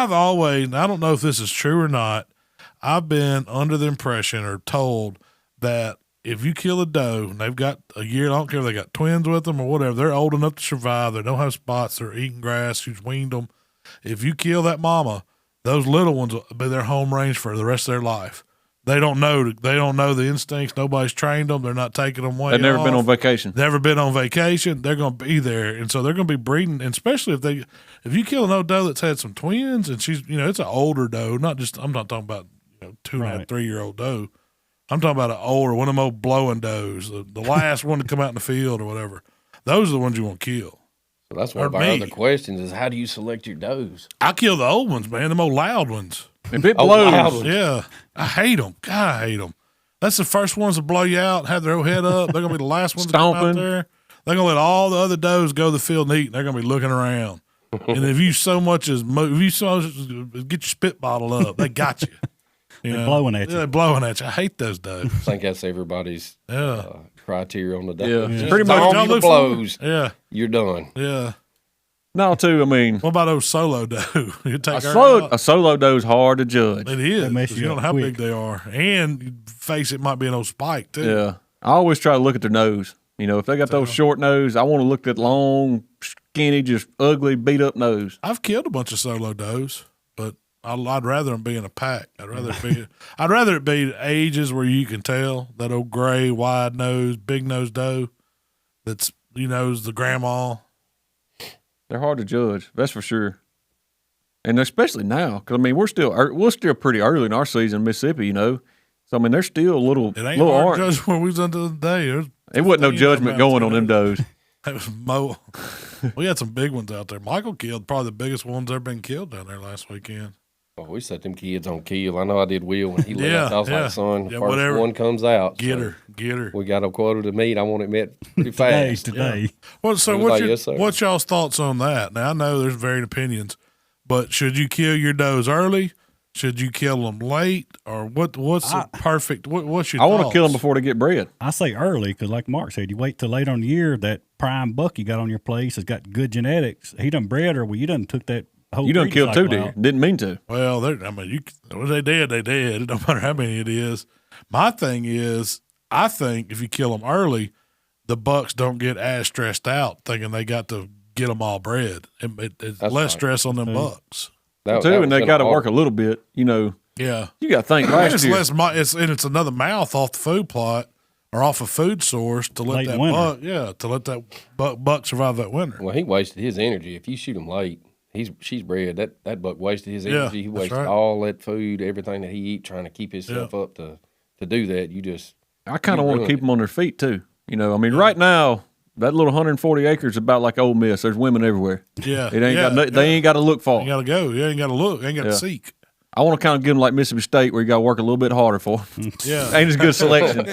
I've always, I don't know if this is true or not, I've been under the impression or told that if you kill a doe and they've got a year, I don't care if they got twins with them or whatever, they're old enough to survive, they don't have spots, they're eating grass, you've weaned them. If you kill that mama, those little ones will be their home range for the rest of their life. They don't know the instincts. Nobody's trained them. They're not taking them way They've never been on vacation. Never been on vacation. They're going to be there, and so they're going to be breeding. And especially if you kill an old doe that's had some twins, and she's it's an older doe. I'm not talking about 2.5, 3-year-old doe. I'm talking about an older one of them old blowing does, the last one to come out in the field or whatever. Those are the ones you want to kill. So that's one of our other questions: is how do you select your does? I kill the old ones, man. The old loud ones. If it blows, yeah, I hate them. God, I hate them. That's the first ones to blow you out, have their head up. They're gonna be the last ones to come out there. They're gonna let all the other does go to the field and eat. And they're gonna be looking around. And if you so much as get your spit bottle up, they got you. They're blowing at you. Yeah, they're blowing at you. I hate those does. I think that's everybody's criteria on the doe. Yeah, pretty much. The blows. Yeah, you're done. Yeah. No, too. I mean, what about those solo doe? You take a solo doe is hard to judge. It is. You don't know how big they are, and you face it might be an old spike too. Yeah, I always try to look at their nose. If they got those short nose, I want to look at long, skinny, just ugly, beat up nose. I've killed a bunch of solo does, but I'd rather them be in a pack. I'd rather it be ages where you can tell that old gray, wide nose, big nose doe. That's is the grandma. They're hard to judge, that's for sure. And especially now, because we're still pretty early in our season in Mississippi, So they're still a little. It ain't hard to judge where we was under the day. It wasn't no judgment going on them does. It was we had some big ones out there. Michael killed probably the biggest ones ever been killed down there last weekend. Oh, we set them kids on kill. I know I did Will when he left. I was like, son, first whatever. one comes out. Get her. We got a quota to meet. I want it met pretty fast. Today. Yeah. Well, so what's y'all's thoughts on that? Now, I know there's varying opinions, but should you kill your does early? Should you kill them late? Or what's the perfect, what's your I thoughts? want to kill them before they get bred. I say early because like Mark said, you wait till late on the year, that prime buck you got on your place has got good genetics. He done bred or you done took that. You done killed 2 deer. Didn't mean to. Well, they did. It don't matter how many it is. My thing is, I think if you kill them early, the bucks don't get as stressed out thinking they got to get them all bred. It's less stress on them bucks. And they got to work a little bit, Yeah. You got to think last year. It's another mouth off the food plot or off a food source to let that buck survive that winter. Well, he wasted his energy. If you shoot him late, she's bred. That buck wasted his energy. He wasted all that food, everything that he eat, trying to keep himself up to do that. I kind of want to keep them on their feet too. Right now that little 140 acres is about like Ole Miss. There's women everywhere. Yeah, it ain't they ain't got to look far. You got to go. You ain't got to look. You ain't got to seek. I want to kind of give them like Mississippi State, where you got to work a little bit harder for. Yeah, ain't as good a selection.